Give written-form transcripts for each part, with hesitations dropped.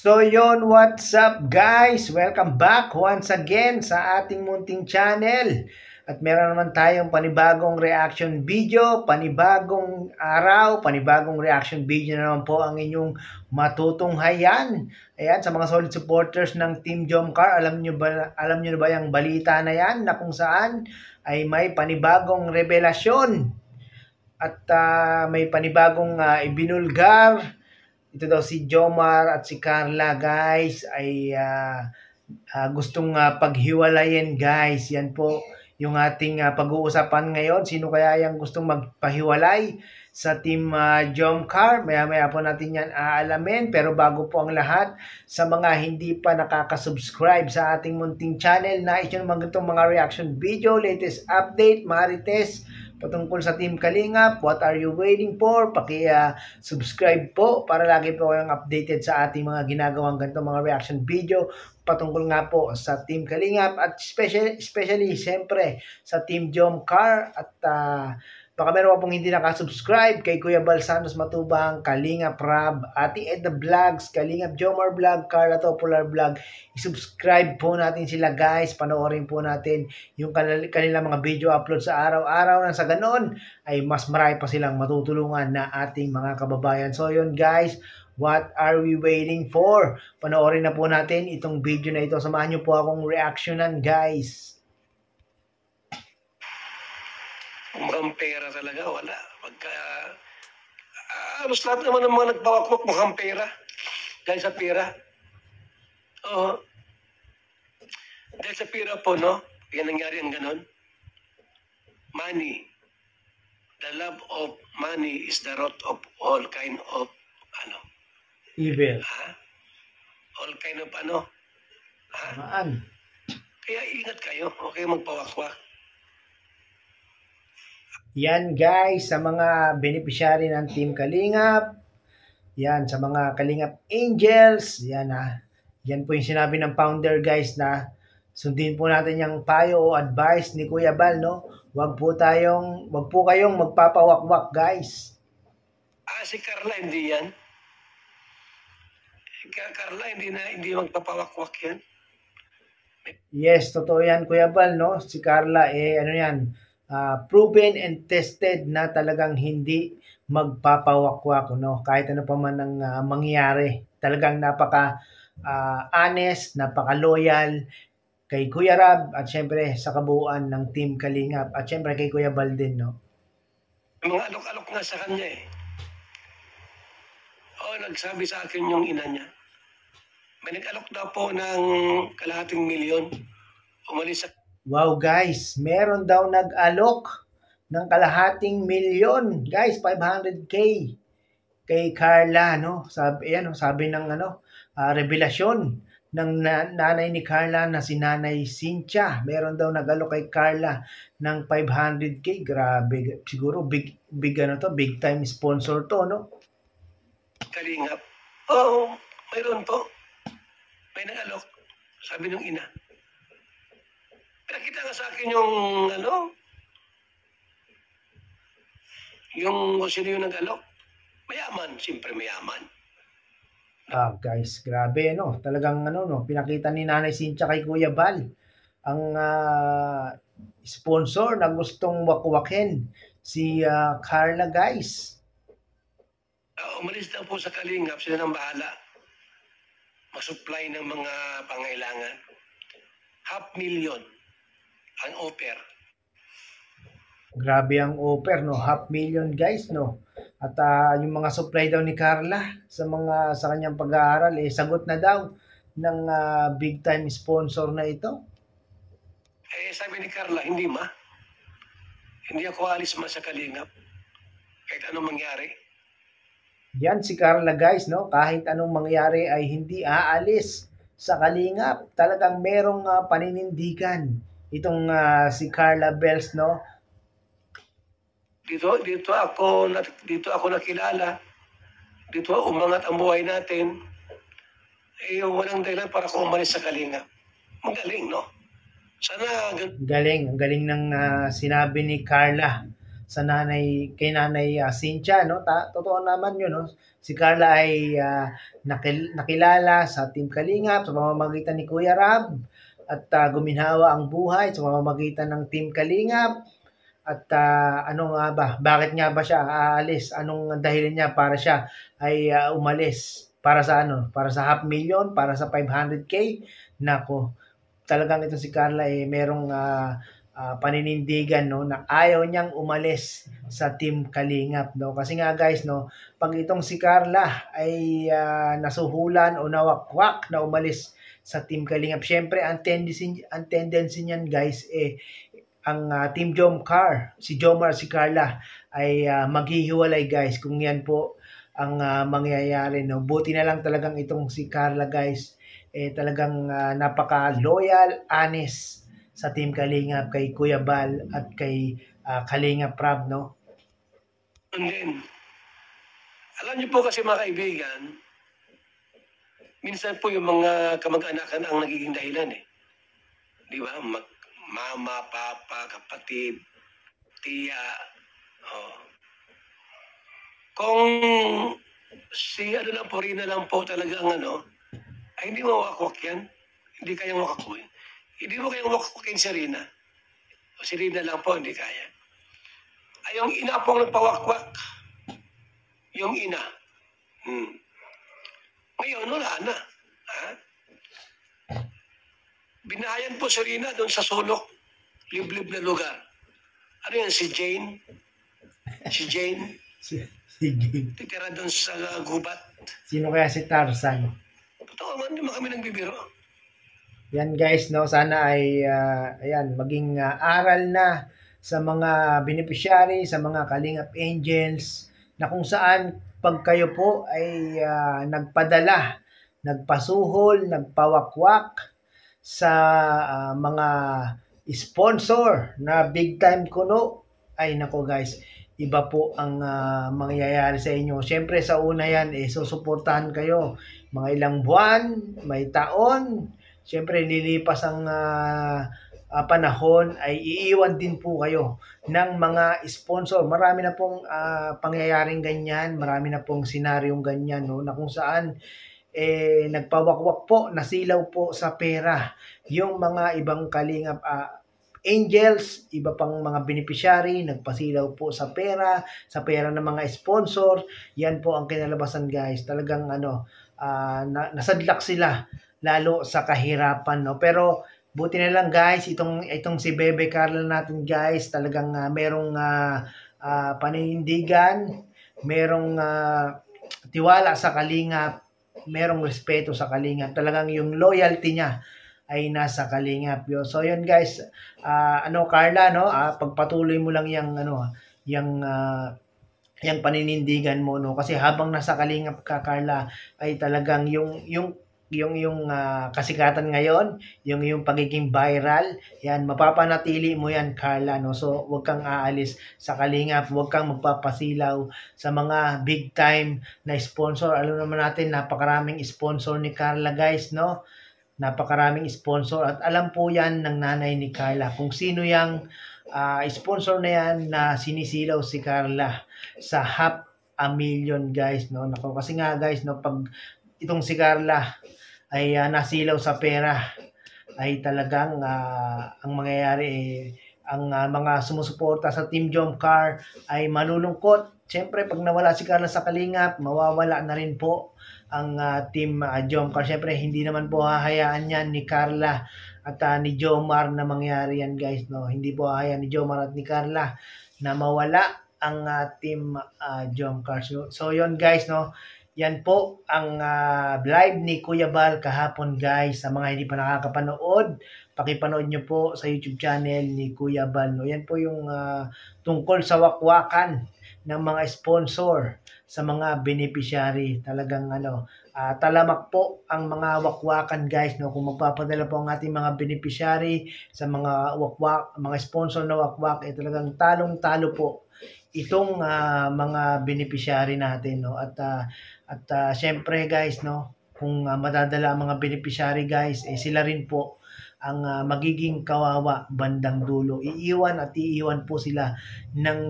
So yon, what's up guys? Welcome back once again sa ating munting channel. At meron naman tayong panibagong reaction video, panibagong araw, panibagong reaction video na naman po ang inyong matutunghayan. Ayan, sa mga solid supporters ng Team Jomcar, alam niyo ba yung balita na yan na kung saan ay may panibagong revelasyon at may panibagong ibinulgar. Ito daw si Jomar at si Carla guys ay gustong paghiwalayin guys. Yan po yung ating pag-uusapan ngayon. Sino kaya yung gustong magpahiwalay sa Team Jomcar? Maya-maya po natin yan aalamin. Pero bago po ang lahat, sa mga hindi pa nakaka-subscribe sa ating munting channel na ito naman ganitong mga reaction video, latest update, marites, patungkol sa Team Kalingap, what are you waiting for? Paki-subscribe po para lagi po kayong updated sa ating mga ginagawang ganito mga reaction video patungkol nga po sa Team Kalingap at especially siyempre sa Team Jomcar at baka meron pa pong hindi nakasubscribe kay Kuya Bal Santos Matubang, Kalingap Rab, Ate Edna Vlogs, Kalingap Jomar Vlog, Carla Topolar Vlog. I-subscribe po natin sila guys, panoorin po natin yung kanilang mga video upload sa araw-araw na sa ganon ay mas marami pa silang matutulungan na ating mga kababayan. So yun guys, what are we waiting for? Panoorin na po natin itong video na ito. Samahan niyo po akong reactionan guys. Mukhang pera talaga, wala. Pagka, halos lahat naman ng mga nagbawakwak mukhang pera. Dahil sa pera. Oo. Dahil sa pera po, no? Yan nangyari ang ganon. Money. The love of money is the root of all kind of, Evil. All kind of, Maan. Kaya ingat kayo, okay magpawakwak. Yan guys, sa mga beneficiary ng Team Kalingap, yan, sa mga Kalingap Angels, yan yan po yung sinabi ng founder guys na sundin po natin yung payo o advice ni Kuya Bal, no? Wag po kayong magpapawakwak guys. Si Carla hindi yan. Carla hindi magpapawakwak yan. Yes, totoo yan Kuya Bal, no? Si Carla proven and tested na talagang hindi magpapawakwak, no? Kahit ano pa man ang mangyari. Talagang napaka honest, napaka loyal kay Kuya Rab at syempre sa kabuuan ng Team Kalingap at syempre kay Kuya Bal din, no? Mga alok-alok nga sa kanya eh. Nagsabi sa akin yung ina niya. May nag-alok daw po ng kalahating milyon. Umalis sa... Wow guys, meron daw nag-alok ng kalahating milyon. Guys, 500k kay Carla, no? Sabi ng revelasyon ng nanay ni Carla na si Nanay Cynthia. Meron daw nag-alok kay Carla ng 500k. Grabe, siguro big time sponsor to, no? Kalingap. Oo, mayroon po. May nag-alok. Sabi ng ina. Nakita nga sa akin yung sino yung nag-alok. Mayaman, siyempre mayaman. Guys, grabe, no? Talagang pinakita ni Nanay Cynthia kay Kuya Bal ang sponsor na gustong wakwakin si Carla, guys. Umalis daw po sa Kalingap, sila nang bahala. Masupply ng mga pangailangan. 500,000 ang offer. Grabe ang offer, no? 500,000 guys, no? At yung mga supply daw ni Carla sa kanyang pag-aaral, sagot na daw ng big time sponsor na ito. Sabi ni Carla, hindi ako alis sa Kalingap. Kahit anong mangyari. Yan si Carla guys, no? Kahit anong mangyari ay hindi aalis sa Kalingap. Talagang merong paninindigan itong si Carla Bells, no? Dito ako nakilala. Dito umangat ang buhay natin. Walang dahilan para ako umalis sa Kalingap. Magaling, no? Sana... Ang galing ng sinabi ni Carla sa kay Nanay Cynthia, no? Totoo naman yun, no? Si Carla ay nakilala sa Team Kalingap sa pamamagitan ni Kuya Rab at guminhawa ang buhay sa pamamagitan ng Team Kalingap. At ano nga ba? Bakit nga ba siya aalis? Anong dahilan niya para siya ay umalis? Para sa ano? Para sa 500,000? Para sa 500K? Nako, talagang ito si Carla merong paninindigan, no, na ayaw niyang umalis sa Team Kalingap, no, kasi nga guys, no, pag itong si Carla ay nasuhulan o nawakwak na umalis sa Team Kalingap, syempre ang tendency niyan guys ang Team Jomcar, si Jomar, si Carla ay maghihiwalay guys kung yan po ang mangyayari, no. Buti na lang talagang itong si Carla guys talagang napaka-loyal, honest sa Team Kalingap kay Kuya Bal at kay Kalingap Prab, no. And then, alam niyo po kasi mga kaibigan, minsan po yung mga kamag-anakan ang nagiging dahilan eh. Di ba? Mama, papa, kapatid, tiya. Oh. Kung si ano lang po, Rina lang po talaga ang ano, ay hindi mo wakwak yan. Hindi kayang wakwakin. Hindi mo kayang wakwakin si Rina. O si Rina lang po, hindi kaya. Ay yung ina po ang nagpawakwak. Yung ina. Ngayon, wala na. Ha? Binayan po si Rina doon sa sulok. Liblib na lugar. Ano yan, si Jane? Si Jane? Sige. Titira doon sa gubat. Sino kaya si Tarzan? Totoo man, hindi mo kami nagbibiro. Yan guys, no, sana ay ayan, maging aral na sa mga beneficiary, sa mga Kalingap Angels, na kung saan pag kayo po ay nagpadala, nagpasuhol, nagpawakwak sa mga sponsor na big time kuno, ay nako guys, iba po ang mangyayari sa inyo. Siyempre sa una yan, susuportahan kayo mga ilang buwan, may taon. Siyempre lilipas ang panahon, ay iiwan din po kayo ng mga sponsor. Marami na pong pangyayaring ganyan, marami na pong senaryong ganyan, no, na kung saan nagpawakwak po, nasilaw po sa pera yung mga ibang Kalingap Angels, iba pang mga beneficiary, nagpasilaw po sa pera ng mga sponsor. Yan po ang kinalabasan guys. Talagang nasadlak sila lalo sa kahirapan, no. Pero buti na lang guys, itong si Bebe Carla natin guys, talagang merong paninindigan, merong tiwala sa Kalingap, merong respeto sa Kalingap. Talagang yung loyalty niya ay nasa Kalingap. So yun guys, Carla, no, pagpatuloy mo lang yung paninindigan mo, no, kasi habang nasa Kalingap ka Carla, ay talagang yung kasikatan ngayon, yung pagiging viral, yan, mapapanatili mo yan Carla, no. So wag kang aalis sa Kalingap, wag kang magpapasilaw sa mga big time na sponsor. Alam naman natin, napakaraming sponsor ni Carla guys, no. Napakaraming sponsor at alam po yan ng nanay ni Carla kung sino yung sponsor na yan na sinisilaw si Carla sa 500,000 guys, no. Nako, kasi nga guys, no, pag itong si Carla ay nasilaw sa pera, ay talagang ang mangyayari ang mga sumusuporta sa Team Jomcar ay malulungkot. Siyempre, pag nawala si Carla sa Kalingap, mawawala na rin po ang Team Jomcar. Siyempre, hindi naman po hahayaan yan ni Carla at ni Jomar na mangyari yan guys, no. Hindi po hahayaan ni Jomar at ni Carla na mawala ang Team Jomcar. So yun guys, no. Yan po ang live ni Kuya Bal kahapon guys. Sa mga hindi pa nakakapanood, pakipanood nyo po sa YouTube channel ni Kuya Bal, no. Yan po yung tungkol sa wakwakan ng mga sponsor sa mga beneficiary. Talagang talamak po ang mga wakwakan guys, no. Kung magpapadala po ang ating mga beneficiary sa mga wakwak, mga sponsor na wakwak, talagang talong-talo po itong mga beneficiary natin, no. At syempre guys, no, kung madadala ang mga beneficiary guys, sila rin po magiging kawawa bandang dulo. Iiwan at iiwan po sila ng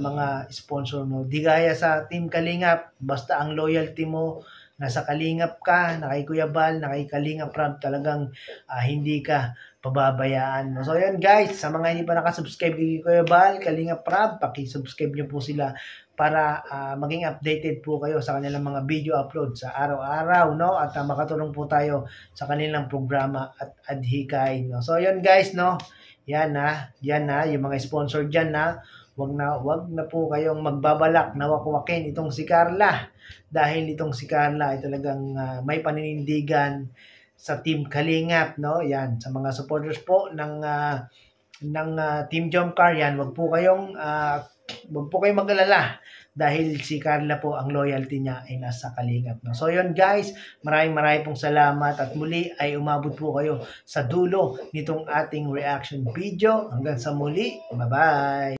mga sponsor mo. Di gaya sa Team Kalingap, basta ang loyalty mo nasa Kalingap ka, na kay Kuya Bal, na kay Kalingap Rob, talagang hindi ka pababayaan. So yan guys, sa mga hindi pa nakasubscribe kay Kuya Bal, Kalingap Rob, paki-subscribe niyo po sila para maging updated po kayo sa kanilang mga video upload sa araw-araw, no? At makatulong po tayo sa kanilang programa at adhikay, no? So yan guys, no? Yan na, yung mga sponsor diyan na wag na po kayong magbabalak na wakwakin itong si Carla, dahil itong si Carla ay talagang may paninindigan sa Team Kalingap, no? Yan, sa mga supporters po ng Team Jomcar, yan, wag po kayong mag-alala dahil si Carla po, ang loyalty niya ay nasa Kalingap, no? So yun guys, maraming pong salamat at muli ay umabot po kayo sa dulo nitong ating reaction video. Hanggang sa muli, bye-bye!